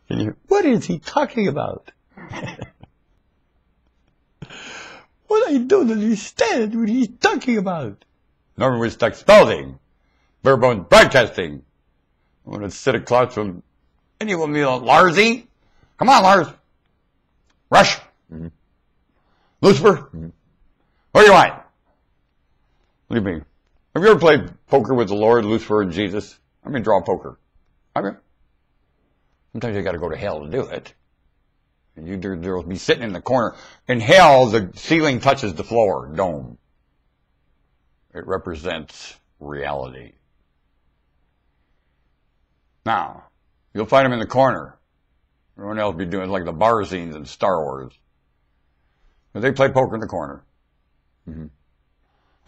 What is he talking about? What I don't understand what he's talking about. Norman Woodstock Spalding, Bare Bones Broadcasting. I want to sit across from anyone, Larsy. Come on, Lars. Rush. Mm-hmm. Lucifer. Mm-hmm. What do you want? What do you mean? Have you ever played poker with the Lord, Lucifer, and Jesus? I mean, draw poker. Have you? Sometimes you got to go to hell to do it. And there'll be sitting in the corner. In hell, the ceiling touches the floor, dome. It represents reality. Now, you'll find them in the corner. Everyone else will be doing like the bar scenes in Star Wars. But they play poker in the corner. Mm-hmm.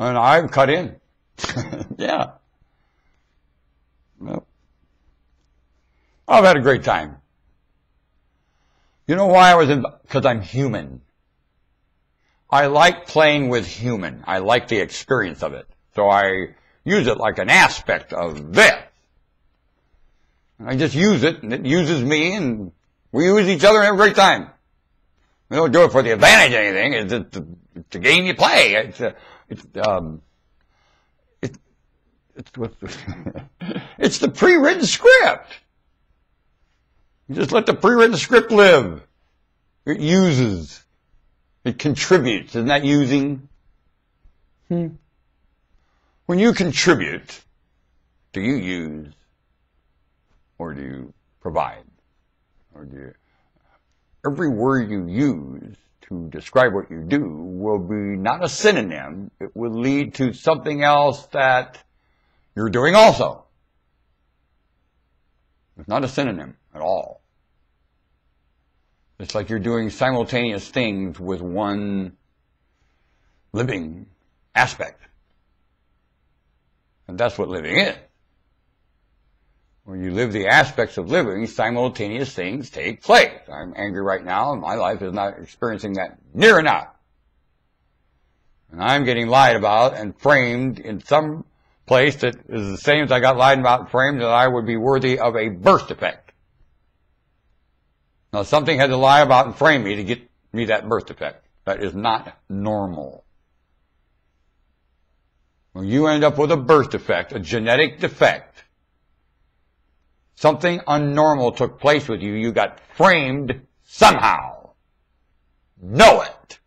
And I've cut in. Yeah. Well, I've had a great time. You know why I was in? Because I'm human. I like playing with human. I like the experience of it. So I use it like an aspect of this. I just use it, and it uses me, and we use each other and have a great time. We don't do it for the advantage of anything. It's a game you play. It's the pre-written script. You just let the pre-written script live. It uses. It contributes. Isn't that using? When you contribute, do you use? Or do you provide? Or do you? Every word you use to describe what you do will be not a synonym. It will lead to something else that you're doing also. It's not a synonym at all. It's like you're doing simultaneous things with one living aspect. And that's what living is. When you live the aspects of living, simultaneous things take place. I'm angry right now, and my life is not experiencing that near enough. And I'm getting lied about and framed in some place that is the same as I got lied about and framed, that I would be worthy of a birth defect. Now, something had to lie about and frame me to get me that birth defect. That is not normal. When you end up with a birth defect, a genetic defect, something unnormal took place with you. You got framed somehow. Know it.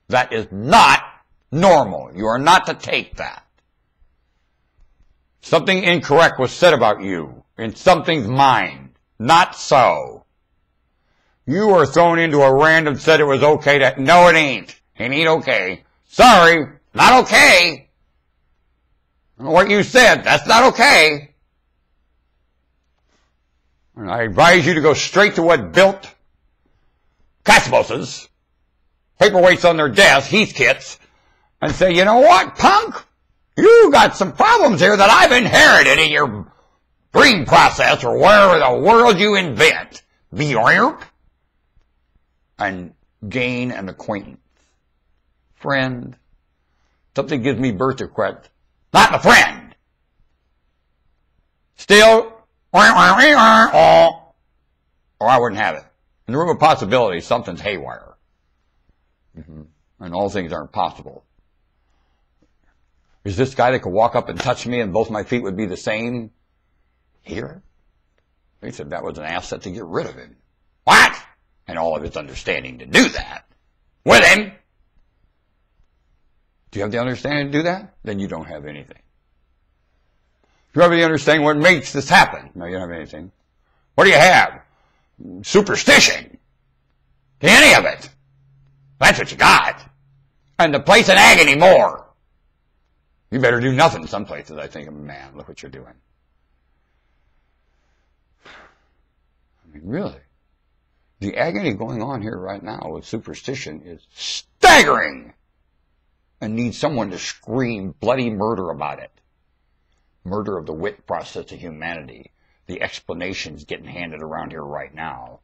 That is not normal. You are not to take that. Something incorrect was said about you in something's mind. Not so. You were thrown into a random said it was okay to, no it ain't. It ain't okay. Sorry, not okay. I don't know what you said. That's not okay. And I advise you to go straight to what built Casaboses, paperweights on their desk, Heathkits, and say, you know what, punk? You got some problems here that I've inherited in your dream process or wherever the world you invent. And gain an acquaintance. Friend. Something gives me birth regret. Not my friend. Still, or I wouldn't have it. In the room of possibility, something's haywire. And all things aren't possible. Is this guy that could walk up and touch me and both my feet would be the same here? They said that was an asset to get rid of him. What? And all of his understanding to do that. With him. Do you have the understanding to do that? Then you don't have anything. Do you have the understanding what makes this happen? No, you don't have anything. What do you have? Superstition. To any of it. That's what you got. And the place in agony more. You better do nothing in some places. I think, man, look what you're doing. I mean, really. The agony going on here right now with superstition is staggering and needs someone to scream bloody murder about it. Murder of the wit process of humanity. The explanations getting handed around here right now.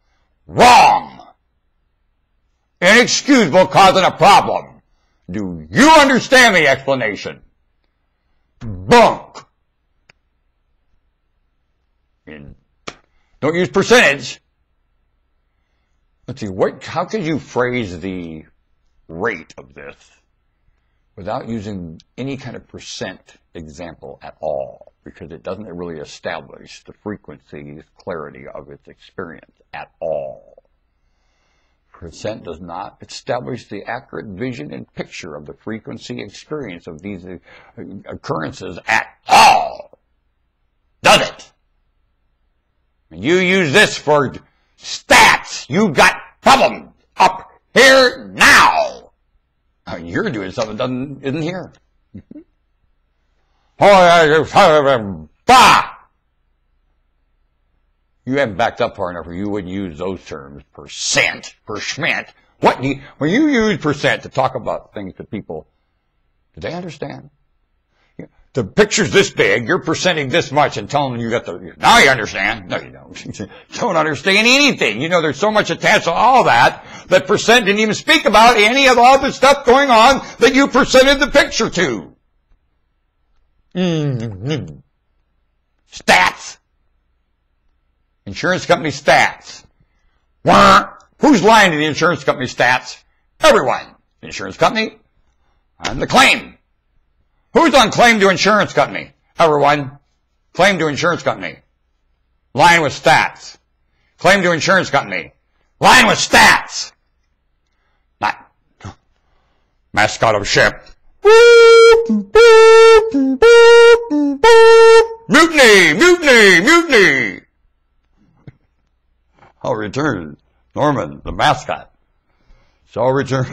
Wrong! Inexcusable, causing a problem. Do you understand the explanation? Bunk! And don't use percentage. let's see, how could you phrase the rate of this without using any kind of percent example at all? Because it doesn't really establish the frequency, clarity of its experience at all. Percent does not establish the accurate vision and picture of the frequency experience of these occurrences at all. Does it? You use this for stats. You got problems up here now. You're doing something that isn't here. You haven't backed up far enough where you wouldn't use those terms. Percent, percent. When you use percent to talk about things to people, do they understand? The picture's this big, you're percenting this much and telling them you got now you understand. No, you don't. You don't understand anything. You know, there's so much attached to all that percent didn't even speak about any of all the stuff going on that you percented the picture to. Stats. Insurance company stats. Who's lying to the insurance company stats? Everyone. The insurance company and the claim. Who's on claim to insurance company? Everyone. Claim to insurance company. Lying with stats. Claim to insurance company. Lying with stats. Not mascot of ship. Mutiny! Mutiny! Mutiny! I'll return. Norman, the mascot. So I'll return.